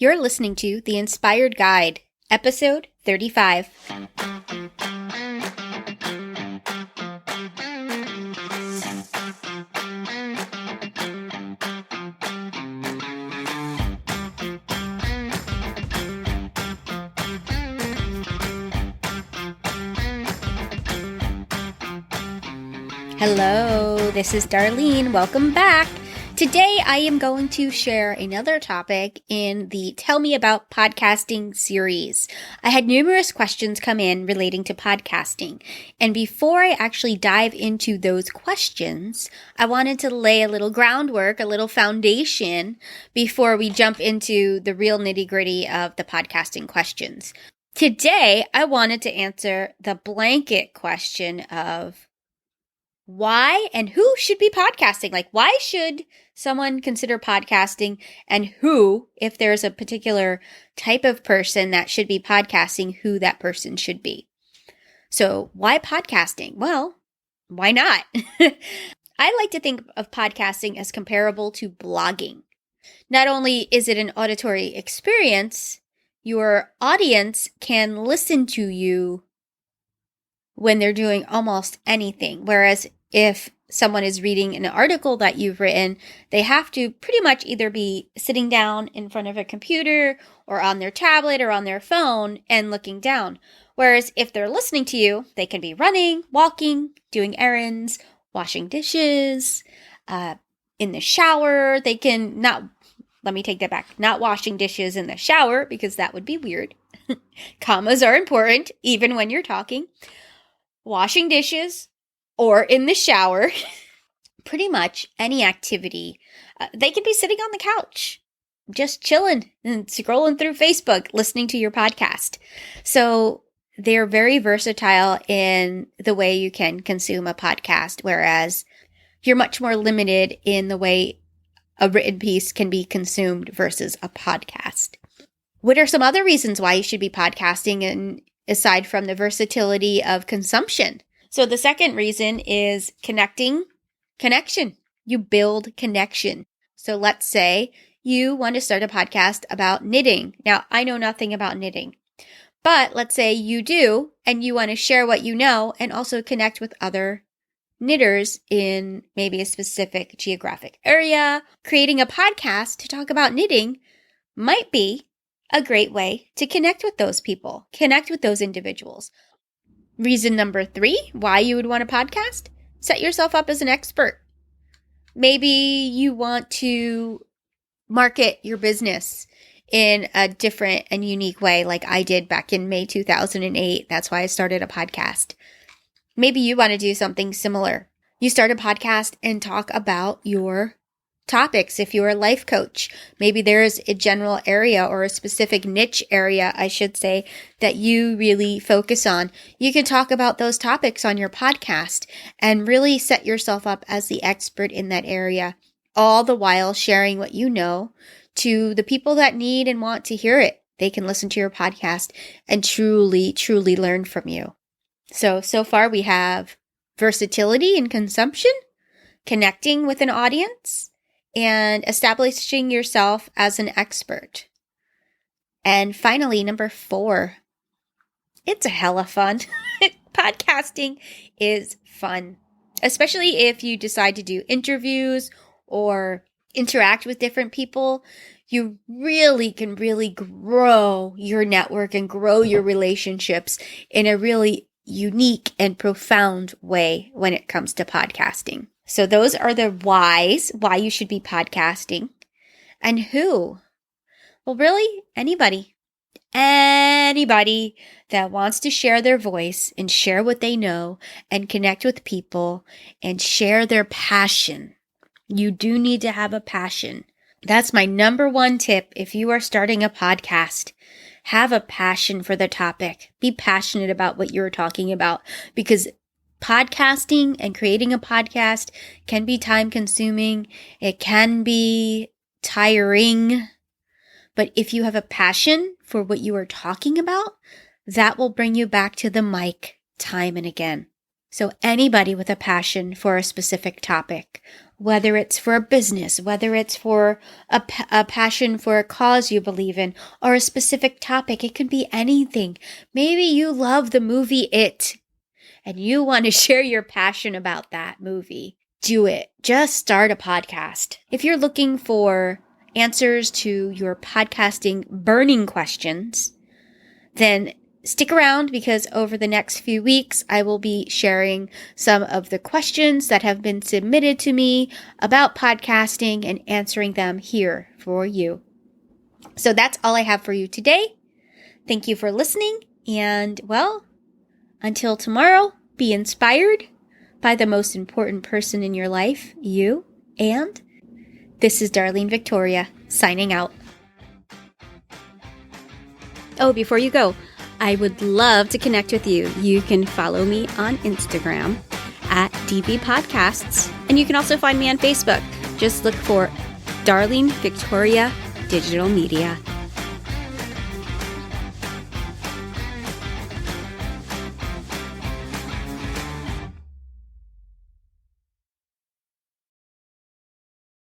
You're listening to The Inspired Guide, episode 35. Hello, this is Darlene. Welcome back. Today I am going to share another topic in the Tell Me About Podcasting series. I had numerous questions come in relating to podcasting, and before I actually dive into those questions, I wanted to lay a little groundwork, a little foundation before we jump into the real nitty-gritty of the podcasting questions. Today, I wanted to answer the blanket question of why and who should be podcasting? Like, why should someone consider podcasting, and who, if there's a particular type of person that should be podcasting, who that person should be. So why podcasting? Well, why not? I like to think of podcasting as comparable to blogging. Not only is it an auditory experience, your audience can listen to you when they're doing almost anything. Whereas if someone is reading an article that you've written, they have to pretty much either be sitting down in front of a computer or on their tablet or on their phone and looking down. Whereas if they're listening to you, they can be running, walking, doing errands, washing dishes, in the shower. They can not washing dishes in the shower because that would be weird. Commas are important even when you're talking. Washing dishes, or in the shower, pretty much any activity. They could be sitting on the couch, just chilling and scrolling through Facebook, listening to your podcast. So they're very versatile in the way you can consume a podcast, whereas you're much more limited in the way a written piece can be consumed versus a podcast. What are some other reasons why you should be podcasting, and aside from the versatility of consumption? So the second reason is connection. You build connection. So let's say you want to start a podcast about knitting. Now, I know nothing about knitting, but let's say you do, and you want to share what you know and also connect with other knitters in maybe a specific geographic area. Creating a podcast to talk about knitting might be a great way to connect with those people, connect with those individuals. Reason number 3, why you would want a podcast: set yourself up as an expert. Maybe you want to market your business in a different and unique way, like I did back in May 2008. That's why I started a podcast. Maybe you want to do something similar. You start a podcast and talk about your topics. If you're a life coach, maybe there's a general area or a specific niche area, I should say, that you really focus on. You can talk about those topics on your podcast and really set yourself up as the expert in that area, all the while sharing what you know to the people that need and want to hear it. They can listen to your podcast and truly, truly learn from you. So far we have versatility in consumption, connecting with an audience, and establishing yourself as an expert. And finally, number 4, it's a hella fun. Podcasting is fun, especially if you decide to do interviews or interact with different people. You really can grow your network and grow your relationships in a really unique and profound way when it comes to podcasting. So those are the whys, why you should be podcasting. And who? Well, really, anybody. Anybody that wants to share their voice and share what they know and connect with people and share their passion. You do need to have a passion. That's my number 1 tip if you are starting a podcast. Have a passion for the topic. Be passionate about what you're talking about, because podcasting and creating a podcast can be time consuming. It can be tiring. But if you have a passion for what you are talking about, that will bring you back to the mic time and again. So anybody with a passion for a specific topic whether it's for a business, whether it's for a passion for a cause you believe in, or a specific topic. It could be anything. Maybe you love the movie It, and you want to share your passion about that movie. Do it. Just start a podcast. If you're looking for answers to your podcasting burning questions, then stick around, because over the next few weeks, I will be sharing some of the questions that have been submitted to me about podcasting and answering them here for you. So that's all I have for you today. Thank you for listening. And well, until tomorrow, be inspired by the most important person in your life, you. And this is Darlene Victoria signing out. Oh, before you go, I would love to connect with you. You can follow me on Instagram at DV Podcasts, and you can also find me on Facebook. Just look for Darlene Victoria Digital Media.